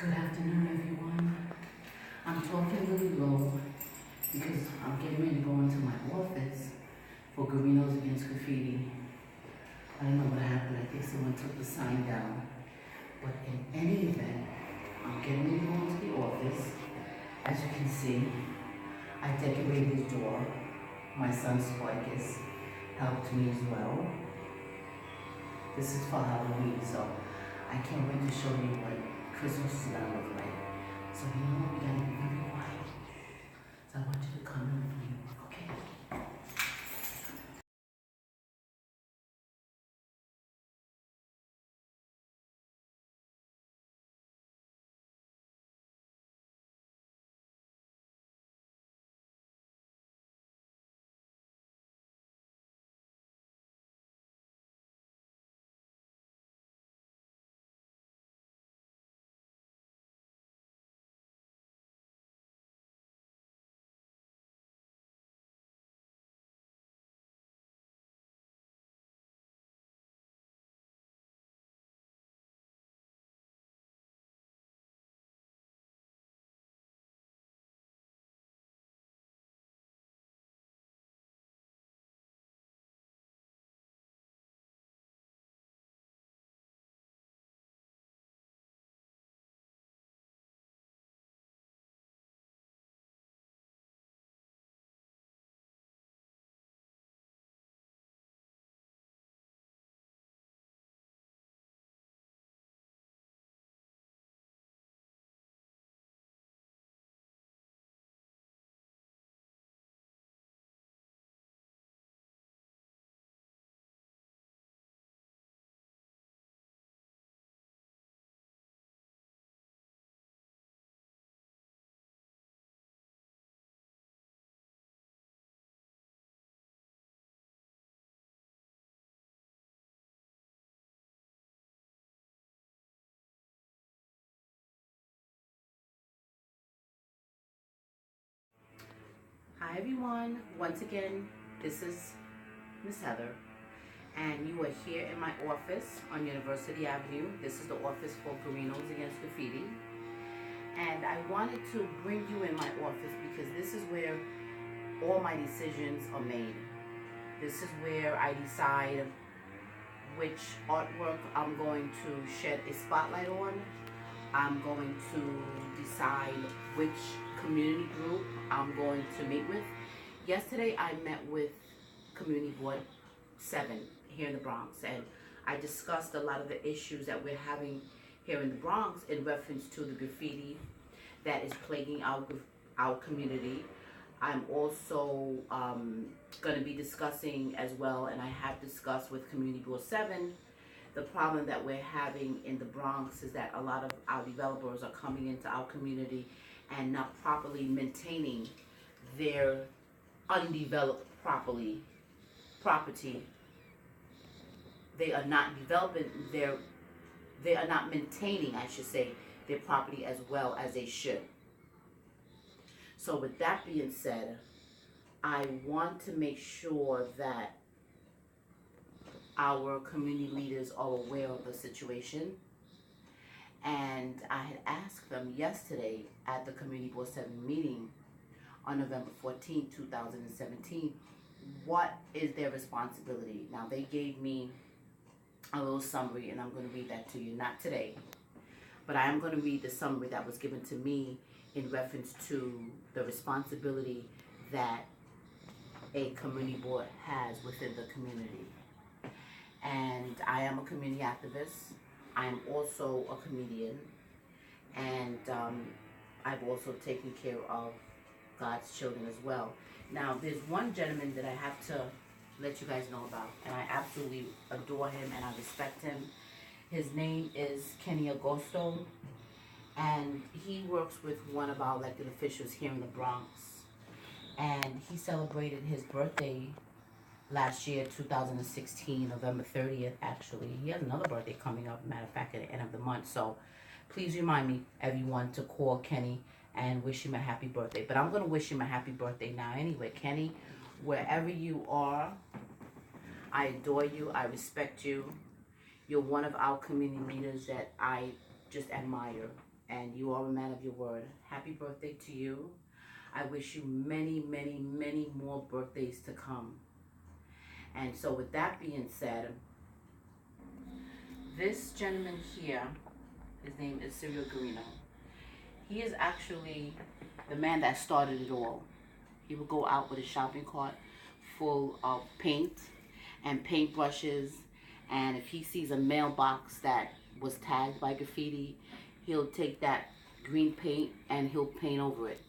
Good afternoon, everyone. I'm talking really low because I'm getting ready to go into my office for Guerinos against Graffiti. I don't know what happened. I think someone took the sign down. But in any event, I'm getting ready to go into the office. As you can see, I decorated his door. My son Sparkus helped me as well. This is for Halloween, so I can't wait to show you what Christmas is gonna look like. So you know what, we gotta be very quiet. So I want you to come in with me, okay? Hi everyone, once again, this is Miss Heather, and you are here in my office on University Avenue. This is the office for Guerinos against Graffiti. And I wanted to bring you in my office because this is where all my decisions are made. This is where I decide which artwork I'm going to shed a spotlight on. I'm going to decide which community group I'm going to meet with. Yesterday I met with Community Board 7 here in the Bronx, and I discussed a lot of the issues that we're having here in the Bronx in reference to the graffiti that is plaguing our community. I'm also going to be discussing as well, and I have discussed with Community Board 7, the problem that we're having in the Bronx is that a lot of our developers are coming into our community and not properly maintaining their undeveloped property. They are not developing they are not maintaining, I should say, their property as well as they should. So with that being said, I want to make sure that our community leaders are aware of the situation. And I had asked them yesterday at the Community Board 7 meeting on November 14, 2017, what is their responsibility? Now, they gave me a little summary, and I'm going to read that to you, not today, but I am going to read the summary that was given to me in reference to the responsibility that a community board has within the community. And I am a community activist. I am also a comedian, and I've also taken care of God's children as well. Now, there's one gentleman that I have to let you guys know about, and I absolutely adore him and I respect him. His name is Kenny Agosto, and he works with one of our elected officials here in the Bronx. And he celebrated his birthday last year, 2016, November 30th, actually. He has another birthday coming up, matter of fact, at the end of the month. So please remind me, everyone, to call Kenny and wish him a happy birthday. But I'm going to wish him a happy birthday now anyway. Kenny, wherever you are, I adore you. I respect you. You're one of our community leaders that I just admire. and you are a man of your word. Happy birthday to you. I wish you many, many, many more birthdays to come. And so with that being said, this gentleman here, his name is Guerino. He is actually the man that started it all. He would go out with a shopping cart full of paint and paintbrushes, and if he sees a mailbox that was tagged by graffiti, he'll take that green paint and he'll paint over it.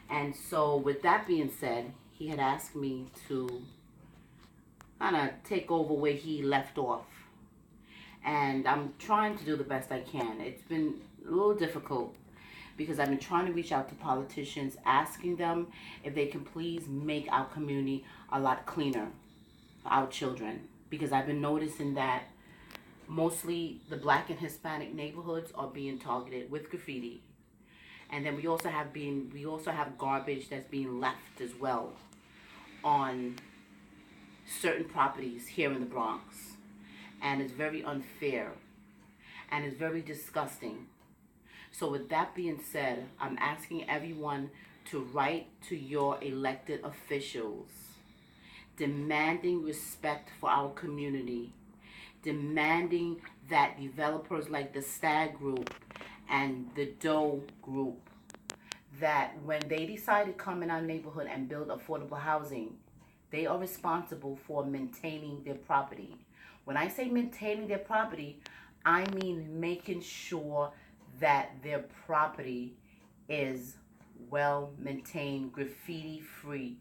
And so with that being said, he had asked me to kind of take over where he left off. And I'm trying to do the best I can. It's been a little difficult because I've been trying to reach out to politicians, asking them if they can please make our community a lot cleaner for our children. Because I've been noticing that mostly the Black and Hispanic neighborhoods are being targeted with graffiti. And then we also have garbage that's being left as well on certain properties here in the Bronx. And it's very unfair and it's very disgusting. So with that being said, I'm asking everyone to write to your elected officials, demanding respect for our community, demanding that developers like the Stag Group and the Doe Group, that when they decide to come in our neighborhood and build affordable housing, they are responsible for maintaining their property. When I say maintaining their property, I mean making sure that their property is well maintained, graffiti free.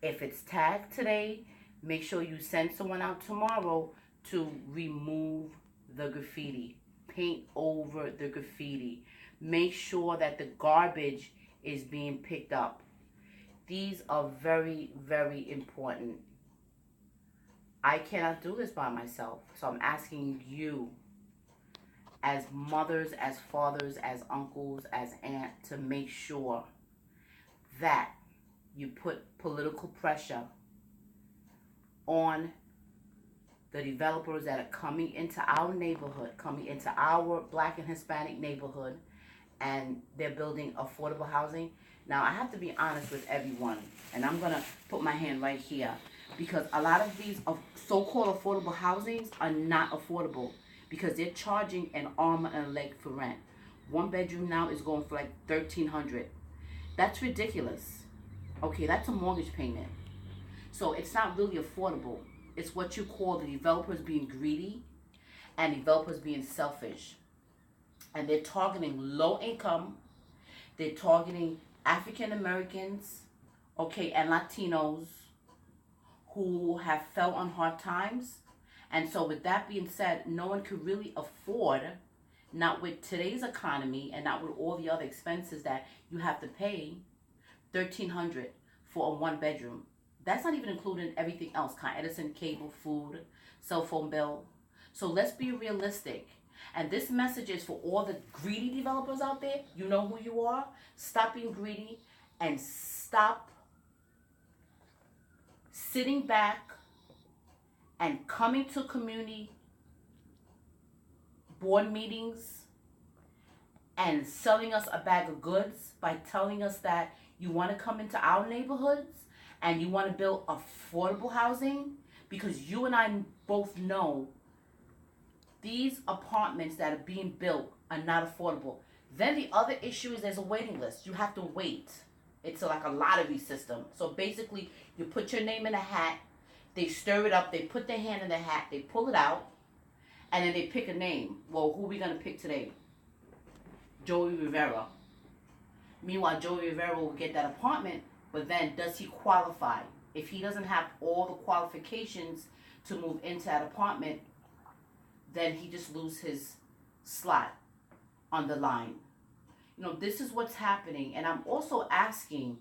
If it's tagged today, make sure you send someone out tomorrow to remove the graffiti, paint over the graffiti. Make sure that the garbage is being picked up. These are very, very important. I cannot do this by myself. So I'm asking you, as mothers, as fathers, as uncles, as aunts, to make sure that you put political pressure on the developers that are coming into our neighborhood, coming into our Black and Hispanic neighborhood, and they're building affordable housing. Now, I have to be honest with everyone, and I'm going to put my hand right here, because a lot of these so-called affordable housings are not affordable because they're charging an arm and a leg for rent. One bedroom now is going for like $1,300. That's ridiculous. Okay, that's a mortgage payment. So it's not really affordable. It's what you call the developers being greedy and developers being selfish. And they're targeting low income. They're targeting African Americans, okay, and Latinos who have fell on hard times. And so with that being said, no one could really afford, not with today's economy and not with all the other expenses that you have to pay, $1,300 for a one bedroom. That's not even including everything else, Con Edison, cable, food, cell phone bill. So let's be realistic. And this message is for all the greedy developers out there. You know who you are. Stop being greedy and stop sitting back and coming to community board meetings and selling us a bag of goods by telling us that you want to come into our neighborhoods and you want to build affordable housing, because you and I both know these apartments that are being built are not affordable. Then the other issue is there's a waiting list. You have to wait. It's like a lottery system. So basically, you put your name in a hat, they stir it up, they put their hand in the hat, they pull it out, and then they pick a name. Well, who are we going to pick today? Joey Rivera. Meanwhile, Joey Rivera will get that apartment, but then does he qualify? If he doesn't have all the qualifications to move into that apartment, then he just loses his slot on the line. You know, this is what's happening. And I'm also asking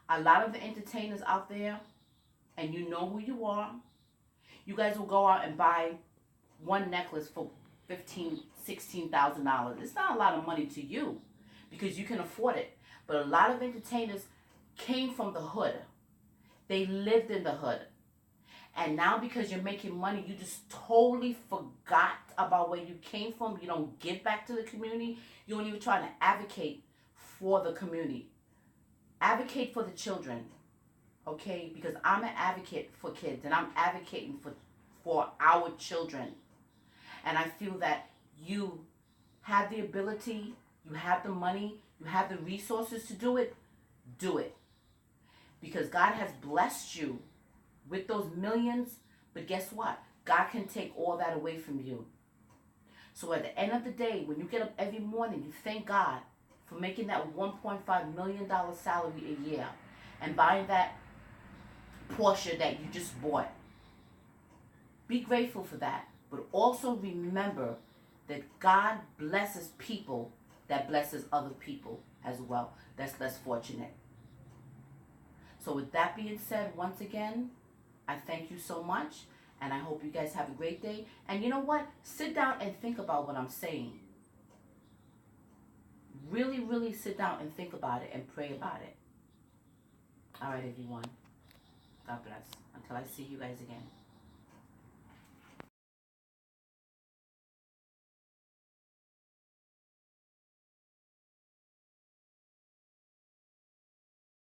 a lot of the entertainers out there, and you know who you are, you guys will go out and buy one necklace for $15,000, $16,000. It's not a lot of money to you because you can afford it. But a lot of entertainers came from the hood. They lived in the hood. And now because you're making money, you just totally forgot about where you came from. You don't give back to the community. You don't even try to advocate for the community. Advocate for the children, okay? Because I'm an advocate for kids, and I'm advocating for our children. And I feel that you have the ability, you have the money, you have the resources to do it. Do it. Because God has blessed you with those millions, but guess what? God can take all that away from you. So at the end of the day, when you get up every morning, you thank God for making that $1.5 million salary a year and buying that Porsche that you just bought. Be grateful for that, but also remember that God blesses people that blesses other people as well that's less fortunate. So with that being said, once again, I thank you so much, and I hope you guys have a great day. And you know what? Sit down and think about what I'm saying. Really, really sit down and think about it and pray about it. All right, everyone. God bless. Until I see you guys again.